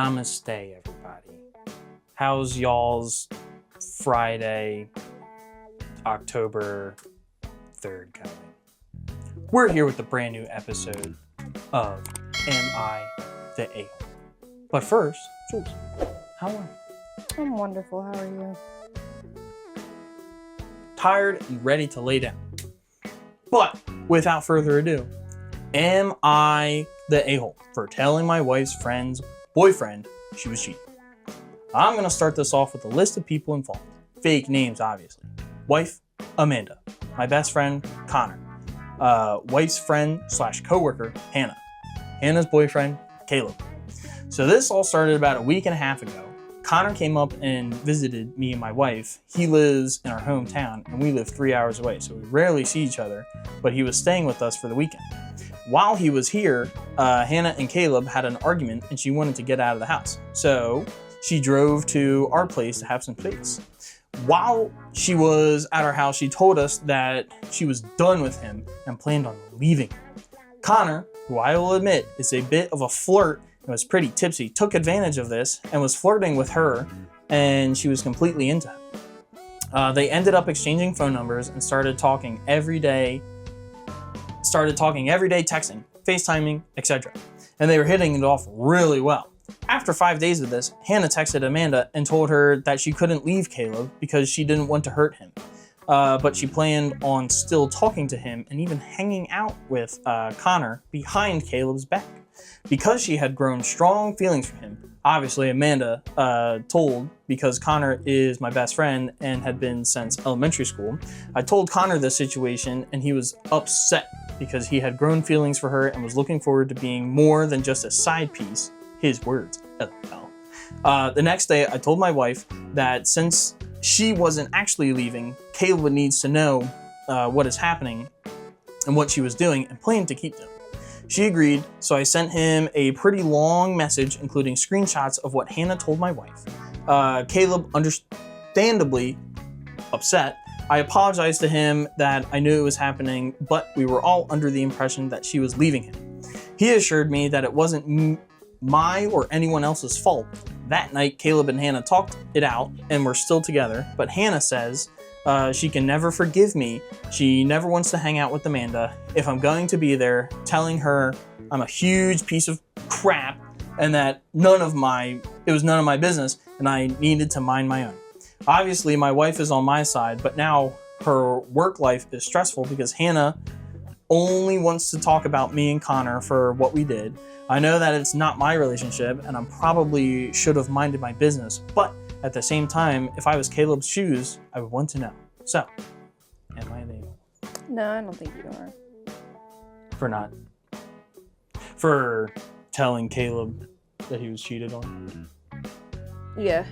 Namaste, everybody. How's y'all's Friday, October 3rd going? We're here with a brand new episode of Am I the A-hole? But first, Jules, how are you? I'm wonderful. How are you? Tired and ready to lay down. But without further ado, am I the a-hole for telling my wife's friend's boyfriend she was cheating? I'm going to start this off with a list of people involved. Fake names, obviously. Wife, Amanda. My best friend, Connor. Wife's friend / coworker, Hannah. Hannah's boyfriend, Caleb. So this all started about a week and a half ago. Connor came up and visited me and my wife. He lives in our hometown and we live 3 hours away, so we rarely see each other, but he was staying with us for the weekend. While he was here, Hannah and Caleb had an argument and she wanted to get out of the house. So she drove to our place to have some space. While she was at our house, she told us that she was done with him and planned on leaving. Connor, who I will admit is a bit of a flirt and was pretty tipsy, took advantage of this and was flirting with her, and she was completely into him. They ended up exchanging phone numbers and started talking every day, texting, FaceTiming, etc. And they were hitting it off really well. After 5 days of this, Hannah texted Amanda and told her that she couldn't leave Caleb because she didn't want to hurt him. But she planned on still talking to him and even hanging out with Connor behind Caleb's back. Because she had grown strong feelings for him, obviously Amanda told, because Connor is my best friend and had been since elementary school, I told Connor this situation and he was upset because he had grown feelings for her and was looking forward to being more than just a side piece, his words, LOL. The next day I told my wife that since she wasn't actually leaving, Caleb needs to know what is happening and what she was doing and planned to keep them. She agreed, so I sent him a pretty long message including screenshots of what Hannah told my wife. Caleb, understandably upset, I apologized to him that I knew it was happening, but we were all under the impression that she was leaving him. He assured me that it wasn't my or anyone else's fault. That night, Caleb and Hannah talked it out and were still together, but Hannah says she can never forgive me. She never wants to hang out with Amanda. If I'm going to be there, telling her I'm a huge piece of crap and that it was none of my business and I needed to mind my own. Obviously, my wife is on my side, but now her work life is stressful because Hannah only wants to talk about me and Connor for what we did. I know that it's not my relationship and I probably should have minded my business, but at the same time, if I was Caleb's shoes, I would want to know. So, am I the a-hole? No, I don't think you are. For telling Caleb that he was cheated on? Yeah.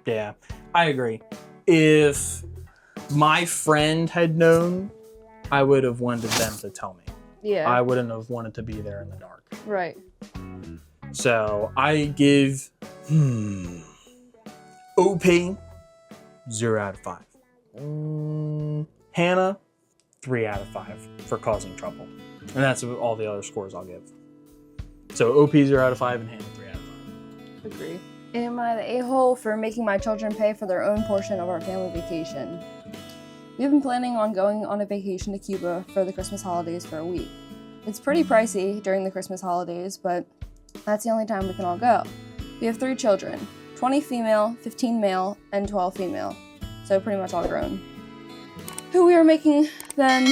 Yeah, I agree. If my friend had known, I would have wanted them to tell me. Yeah. I wouldn't have wanted to be there in the dark. Right. So I give OP 0 out of 5. Hannah 3 out of 5 for causing trouble. And that's all the other scores I'll give. So OP 0 out of 5 and Hannah 3 out of 5. Agree. Am I the a-hole for making my children pay for their own portion of our family vacation? We've been planning on going on a vacation to Cuba for the Christmas holidays for a week. It's pretty pricey during the Christmas holidays, but that's the only time we can all go. We have 3 children, 20 female, 15 male, and 12 female, so pretty much all grown. Who we are making them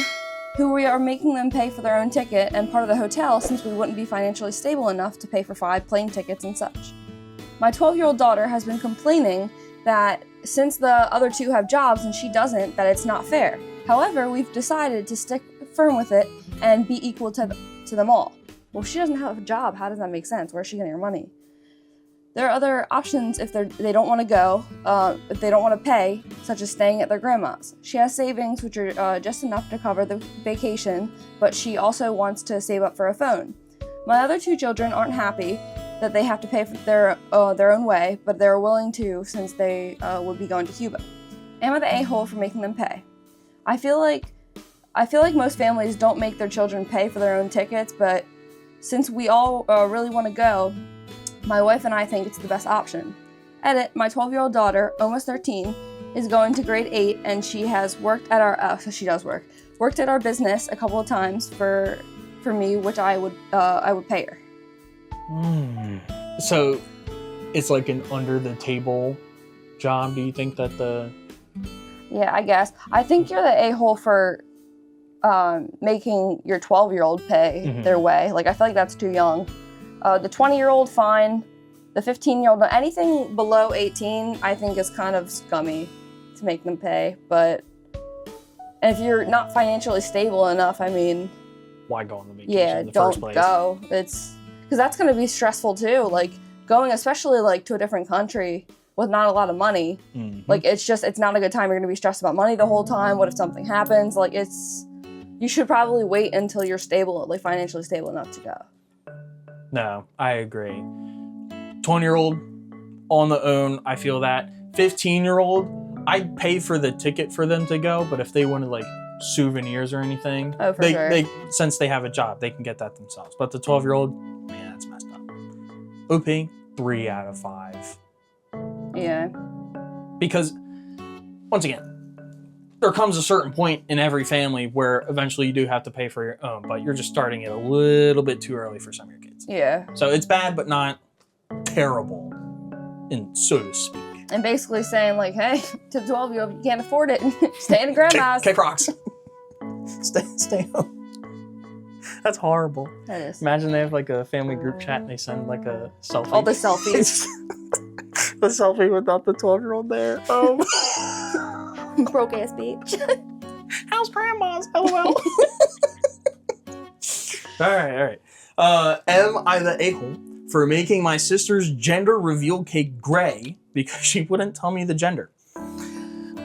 pay for their own ticket and part of the hotel since we wouldn't be financially stable enough to pay for 5 plane tickets and such. My 12-year-old daughter has been complaining that since the other 2 have jobs and she doesn't, that it's not fair. However, we've decided to stick firm with it and be equal to them all. Well, if she doesn't have a job, how does that make sense? Where's she getting her money? There are other options if they don't want to go, if they don't want to pay, such as staying at their grandma's. She has savings which are just enough to cover the vacation, but she also wants to save up for a phone. My other 2 children aren't happy that they have to pay for their own way, but they're willing to since they would be going to Cuba. Am I the a-hole for making them pay? I feel like most families don't make their children pay for their own tickets, but since we all really want to go, My wife and I think it's the best option. Edit, my 12-year-old daughter, almost 13, is going to grade 8, and she has worked at our, worked at our business a couple of times for me, which I would pay her. So it's like an under the table job. Do you think that Yeah, I guess. I think you're the a-hole for making your 12-year-old pay their way. Like, I feel like that's too young. The 20-year-old, fine. The 15-year-old, anything below 18, I think is kind of scummy to make them pay. But if you're not financially stable enough, I mean, why go on the vacation in the first place? Don't go. It's because that's going to be stressful too. Like going, especially like to a different country with not a lot of money. Like it's not a good time. You're going to be stressed about money the whole time. What if something happens? Like you should probably wait until you're stable, like financially stable enough to go. No, I agree. 20-year-old on the own, I feel that. 15-year-old, I'd pay for the ticket for them to go, but if they wanted like souvenirs or anything, sure. they since they have a job, they can get that themselves. But the 12-year-old, man, that's messed up. OP, 3 out of 5. Yeah. Because, once again, there comes a certain point in every family where eventually you do have to pay for your own, but you're just starting it a little bit too early for some of your kids. Yeah. So it's bad, but not terrible, so to speak. And basically saying like, hey, to the 12-year-old, you can't afford it. Stay in grandma's. Kick rocks. Stay home. That's horrible. That is. Imagine they have like a family group chat and they send like a selfie. All the selfies. The selfie without the 12-year-old there. Broke ass bitch. How's grandma's? LOL. All right. Am I the a-hole for making my sister's gender reveal cake gray because she wouldn't tell me the gender?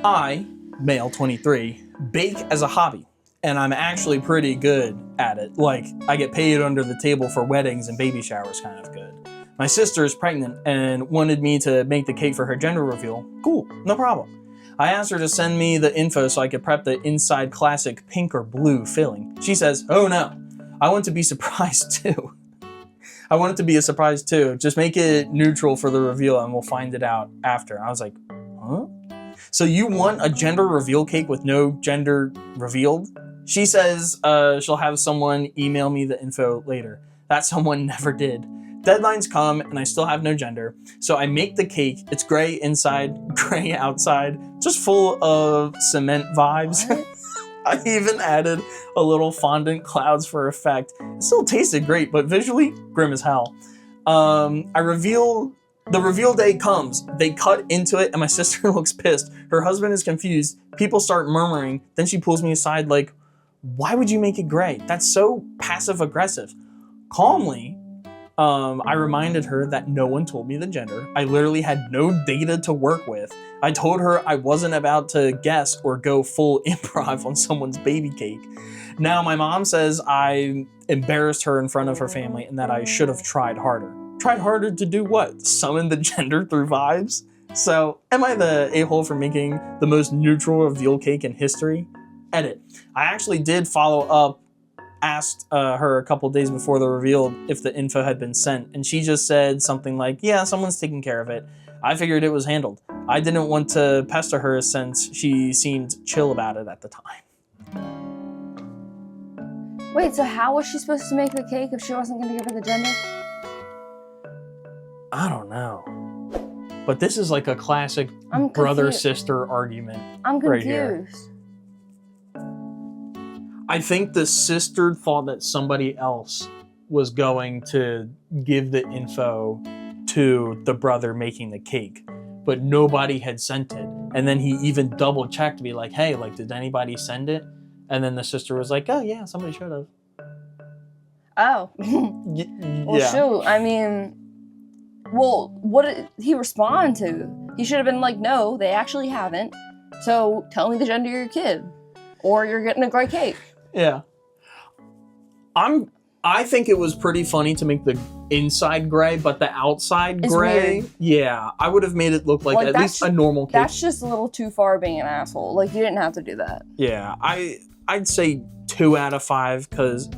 I, male 23, bake as a hobby, and I'm actually pretty good at it. Like, I get paid under the table for weddings and baby showers kind of good. My sister is pregnant and wanted me to make the cake for her gender reveal. Cool, no problem. I asked her to send me the info so I could prep the inside classic pink or blue filling. She says, oh no, I want to be surprised too. I want it to be a surprise too. Just make it neutral for the reveal and we'll find it out after. I was like, huh? So you want a gender reveal cake with no gender revealed? She says she'll have someone email me the info later. That someone never did. Deadlines come and I still have no gender. So I make the cake. It's gray inside, gray outside, just full of cement vibes. I even added a little fondant clouds for effect. It still tasted great, but visually grim as hell. The reveal day comes. They cut into it and my sister looks pissed. Her husband is confused. People start murmuring. Then she pulls me aside like, why would you make it gray? That's so passive aggressive. Calmly, I reminded her that no one told me the gender. I literally had no data to work with. I told her I wasn't about to guess or go full improv on someone's baby cake. Now my mom says I embarrassed her in front of her family and that I should have tried harder. Tried harder to do what? Summon the gender through vibes? So, am I the a-hole for making the most neutral reveal cake in history? Edit. I actually did follow up, asked her a couple days before the reveal if the info had been sent, and she just said something like, yeah, someone's taking care of it. I figured it was handled. I didn't want to pester her since she seemed chill about it at the time. Wait, so how was she supposed to make the cake if she wasn't going to give her the gender? I don't know. But this is like a classic brother-sister argument. I'm confused. Right here. I think the sister thought that somebody else was going to give the info to the brother making the cake, but nobody had sent it. And then he even double checked to be like, hey, like, did anybody send it? And then the sister was like, oh yeah, somebody should have. Oh. Well, yeah. shoot, I mean, well, what did he respond to? He should have been like, no, they actually haven't. So tell me the gender of your kid, or you're getting a gray cake. Yeah. I think it was pretty funny to make the inside gray, but the outside It's gray, weird. Yeah, I would have made it look like at least a normal cake. That's just a little too far being an asshole. Like, you didn't have to do that. Yeah, I'd say 2 out of 5 because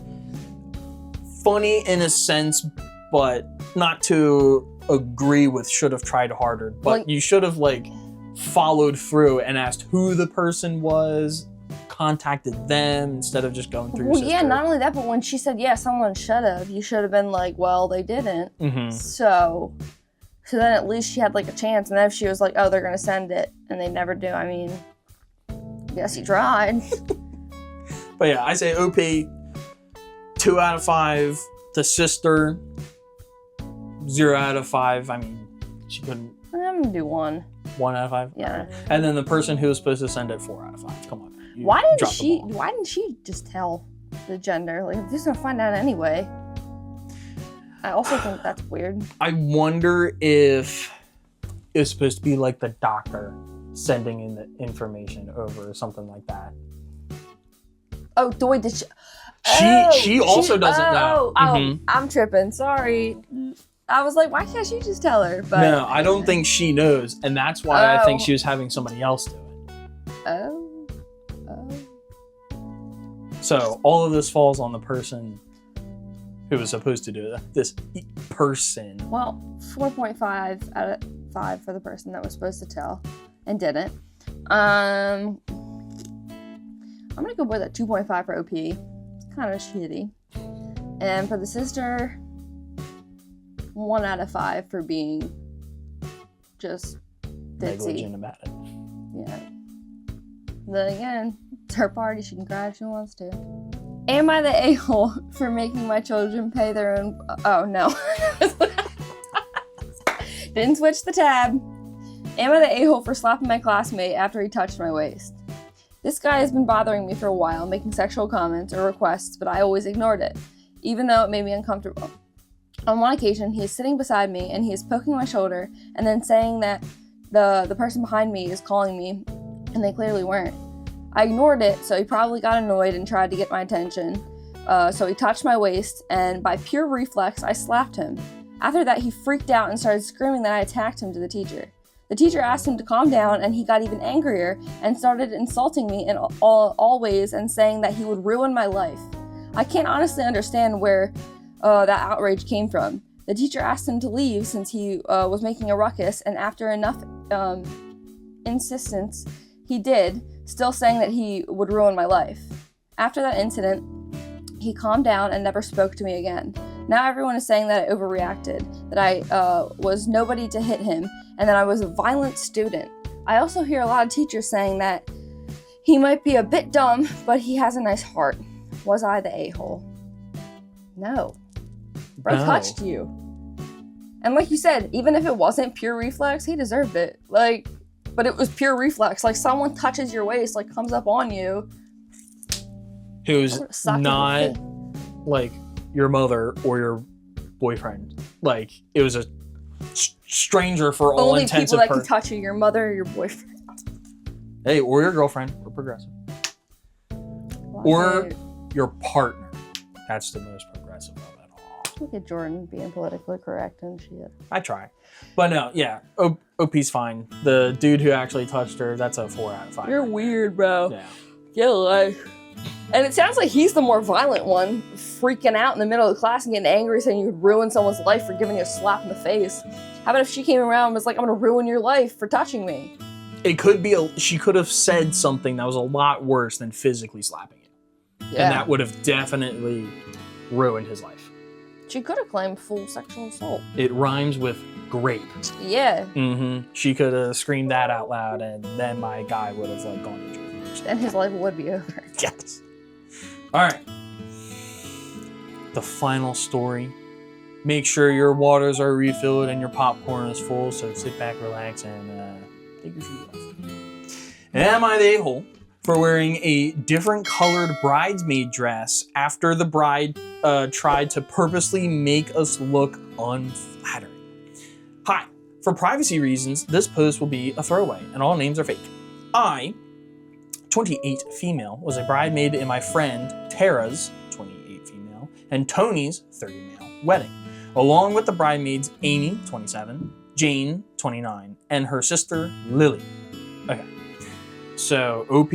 funny in a sense, but not to agree with should have tried harder, but Like- you should have like followed through and asked who the person was, contacted them instead of just going through your Well, sister. yeah, not only that, but when she said, yeah, someone should have, you should have been like, well, they didn't. Mm-hmm. So then at least she had like a chance. And then if she was like, oh, they're going to send it, and they never do, I mean, yes, he tried. But yeah, I say OP, 2 out of 5. The sister, 0 out of 5. I mean, she couldn't. I'm going to do 1. 1 out of 5? Yeah. And then the person who was supposed to send it, 4 out of 5. Come on. You Why didn't dropped the she? ball. Why didn't she just tell the gender? Like, if he's gonna find out anyway. I also think that's weird. I wonder if it's supposed to be like the doctor sending in the information over or something like that. Oh, wait, did she? She also doesn't know. Oh, Mhm. I'm tripping. Sorry. I was like, why can't she just tell her? But No, I don't think she knows, and that's why I think Oh. she was having somebody else do it. Oh. So all of this falls on the person who was supposed to do it. This person. Well, 4.5 out of 5 for the person that was supposed to tell and didn't. I'm gonna go with a 2.5 for OP. It's kind of shitty. And for the sister, 1 out of 5 for being just ditzy. Negligent about it. Yeah. Then again, it's her party. She can cry if she wants to. Am I the a-hole for making my children pay their own... Oh, no. Didn't switch the tab. Am I the a-hole for slapping my classmate after he touched my waist? This guy has been bothering me for a while, making sexual comments or requests, but I always ignored it, even though it made me uncomfortable. On one occasion, he is sitting beside me and he is poking my shoulder and then saying that the person behind me is calling me, and they clearly weren't. I ignored it, so he probably got annoyed and tried to get my attention. So he touched my waist, and by pure reflex, I slapped him. After that, he freaked out and started screaming that I attacked him to the teacher. The teacher asked him to calm down, and he got even angrier and started insulting me in all ways and saying that he would ruin my life. I can't honestly understand where that outrage came from. The teacher asked him to leave since he was making a ruckus, and after enough insistence, he did, still saying that he would ruin my life. After that incident, he calmed down and never spoke to me again. Now everyone is saying that I overreacted, that I was nobody to hit him, and that I was a violent student. I also hear a lot of teachers saying that he might be a bit dumb, but he has a nice heart. Was I the a-hole? No. Bro No. touched you. And like you said, even if it wasn't pure reflex, he deserved it. Like, but it was pure reflex. Like, someone touches your waist, like, comes up on you. Who's Suck it not with like your mother or your boyfriend. Like, it was a stranger for all Only intents people and that can purposes. touch you, your mother or your boyfriend. Hey, or your girlfriend. We're progressive. Or your partner. That's the most progressive of it all. look at Jordan being politically correct and shit. I try. But no, yeah. OP's fine. The dude who actually touched her, that's a 4 out of 5. You're weird, bro. Yeah. Get a life. And it sounds like he's the more violent one, freaking out in the middle of the class and getting angry, saying you would ruin someone's life for giving you a slap in the face. How about if she came around and was like, I'm gonna ruin your life for touching me? It could be, she could have said something that was a lot worse than physically slapping you. Yeah. And that would have definitely ruined his life. She could have claimed full sexual assault. It rhymes with grape. Yeah. Mm-hmm. She could have screamed that out loud, and then my guy would have like gone to jail. And his life would be over. Yes. All right. The final story. Make sure your waters are refilled and your popcorn is full. So sit back, relax, and take your shoes off. Am I the a-hole for wearing a different colored bridesmaid dress after the bride tried to purposely make us look unflattering? Hi. For privacy reasons, this post will be a throwaway, and all names are fake. I, 28 female, was a bridesmaid in my friend Tara's, 28 female, and Tony's, 30 male, wedding, along with the bridesmaids Amy, 27, Jane, 29, and her sister Lily. Okay, so OP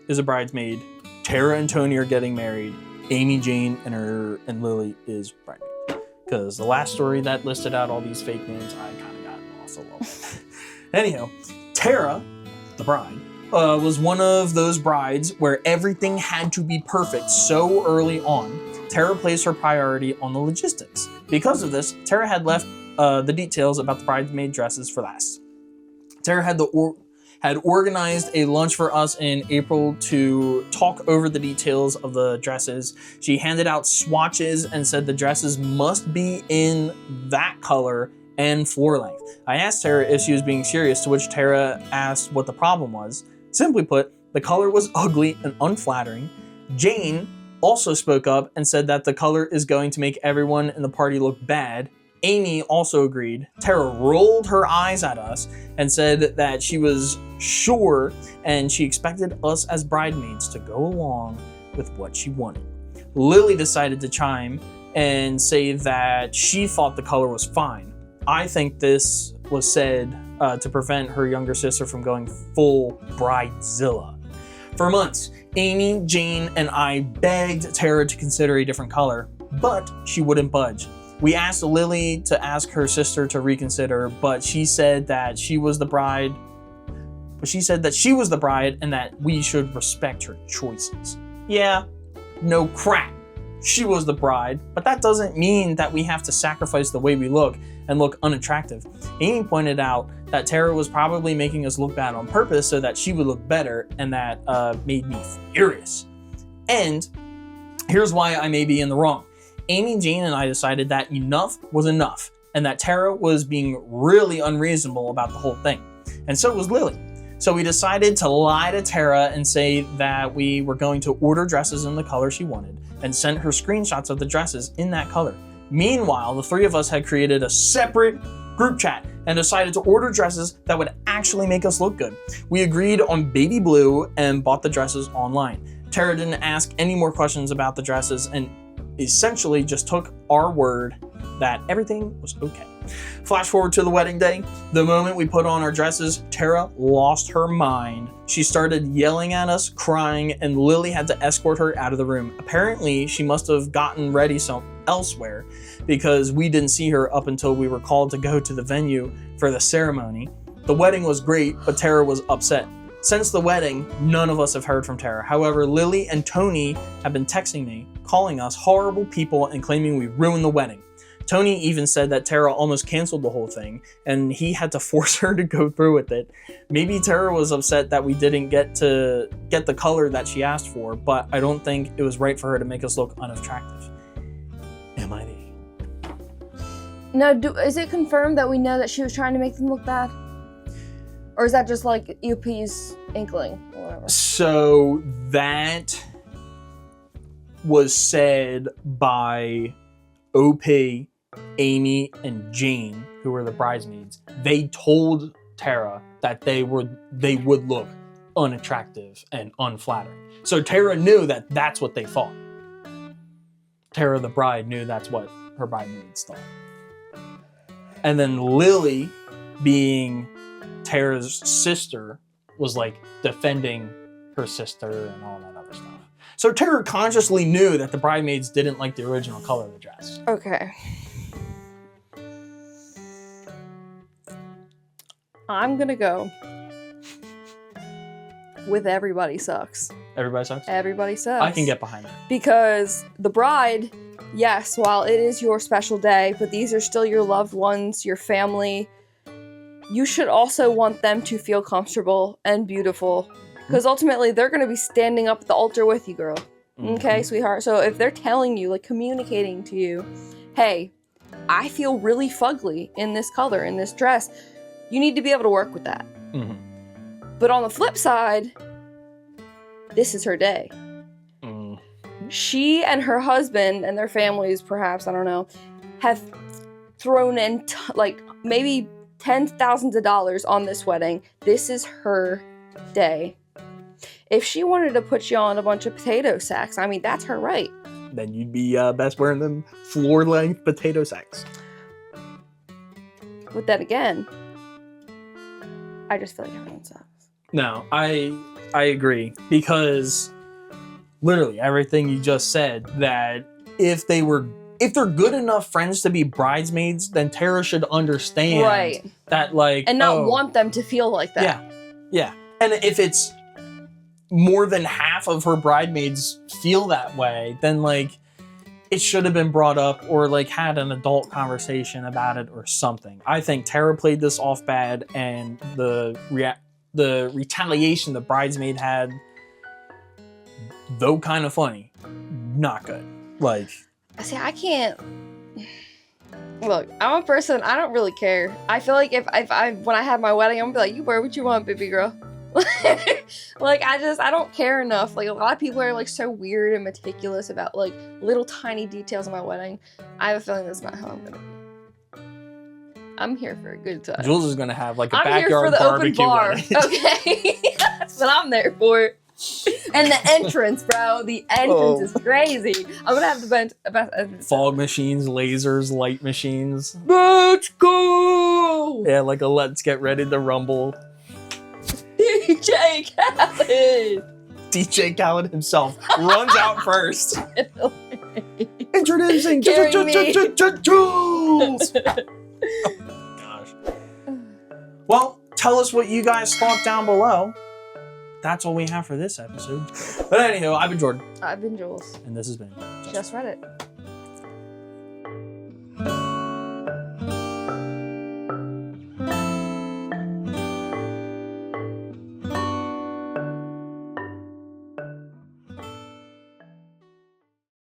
is a bridesmaid, Tara and Tony are getting married, Amy, Jane, and Lily is bridesmaid. because the last story that listed out all these fake names, I kind of got lost a little bit. Anyhow, Tara, the bride, was one of those brides where everything had to be perfect so early on. Tara placed her priority on the logistics. Because of this, Tara had left the details about the bridesmaid dresses for last. Tara had organized a lunch for us in April to talk over the details of the dresses. She handed out swatches and said the dresses must be in that color and floor length. I asked Tara if she was being serious, to which Tara asked what the problem was. Simply put, the color was ugly and unflattering. Jane also spoke up and said that the color is going to make everyone in the party look bad. Amy also agreed. Tara rolled her eyes at us and said that she was sure and she expected us as bridesmaids to go along with what she wanted. Lily decided to chime and say that she thought the color was fine. I think this was said to prevent her younger sister from going full bridezilla. For months, Amy, Jane, and I begged Tara to consider a different color, but she wouldn't budge. We asked Lily to ask her sister to reconsider, but she said that she was the bride. And that we should respect her choices. Yeah, no crap. She was the bride, but that doesn't mean that we have to sacrifice the way we look and look unattractive. Amy pointed out that Tara was probably making us look bad on purpose so that she would look better, and that made me furious. And here's why I may be in the wrong. Amy, Jane, and I decided that enough was enough, and that Tara was being really unreasonable about the whole thing. And so was Lily. So we decided to lie to Tara and say that we were going to order dresses in the color she wanted, and sent her screenshots of the dresses in that color. Meanwhile, the three of us had created a separate group chat and decided to order dresses that would actually make us look good. We agreed on baby blue and bought the dresses online. Tara didn't ask any more questions about the dresses and essentially just took our word that everything was okay. Flash forward to the wedding day. The moment we put on our dresses, Tara lost her mind. She started yelling at us, crying, and Lily had to escort her out of the room. Apparently, she must have gotten ready elsewhere because we didn't see her up until we were called to go to the venue for the ceremony. The wedding was great, but Tara was upset. Since the wedding, none of us have heard from Tara. However, Lily and Tony have been texting me, calling us horrible people and claiming we ruined the wedding. Tony even said that Tara almost canceled the whole thing and he had to force her to go through with it. Maybe Tara was upset that we didn't get the color that she asked for, but I don't think it was right for her to make us look unattractive. AmItheA. Now, is it confirmed that we know that she was trying to make them look bad? Or is that just like UP's inkling or whatever? So that was said by OP, Amy, and Jane, who were the bridesmaids. They told Tara that they would look unattractive and unflattering. So Tara knew that that's what they thought. Tara, the bride, knew that's what her bridesmaids thought. And then Lily, being Tara's sister, was like defending her sister and all that other stuff. So Tara consciously knew that the bridesmaids didn't like the original color of the dress. Okay. I'm gonna go with everybody sucks. Everybody sucks? Everybody sucks. I can get behind that. Because the bride, yes, while it is your special day, but these are still your loved ones, your family. You should also want them to feel comfortable and beautiful. Because ultimately, they're going to be standing up at the altar with you, girl. Okay, sweetheart? So if they're telling you, like communicating to you, hey, I feel really fugly in this color, in this dress, you need to be able to work with that. But on the flip side, this is her day. She and her husband and their families, perhaps, I don't know, have thrown in like maybe tens of thousands of dollars on this wedding. This is her day. If she wanted to put you on a bunch of potato sacks, I mean, that's her right. Then you'd be best wearing them floor-length potato sacks. But then again, I just feel like everyone sucks. No, I agree. Because literally everything you just said, that if they were if they're good enough friends to be bridesmaids, then Tara should understand Right. that, like, And not want them to feel like that. Yeah, yeah. And if it's more than half of her bridesmaids feel that way, then, like, it should have been brought up or, like, had an adult conversation about it or something. I think Tara played this off bad, and the retaliation the bridesmaid had, though kind of funny, not good. Like, See, I can't. Look, I'm a person. I don't really care. I feel like if when I have my wedding, I'm gonna be like, you wear what you want, baby girl. Like I don't care enough. Like a lot of people are like so weird and meticulous about like little tiny details of my wedding. I have a feeling that's not how I'm gonna be. I'm here for a good time. Jules is gonna have like a I'm backyard here for the open barbecue bar. wedding. Okay, that's what I'm there for. And the entrance, bro. The entrance is crazy. I'm gonna have the best entrance. Fog machines, lasers, light machines. Let's go! Yeah, like a let's get ready to rumble. DJ Khaled! DJ Khaled himself runs out first. Introducing Carry me. Jules! Oh, gosh. Well, tell us what you guys thought down below. That's all we have for this episode. But anywho, I've been Jordan. I've been Jules. And this has been Just Reddit.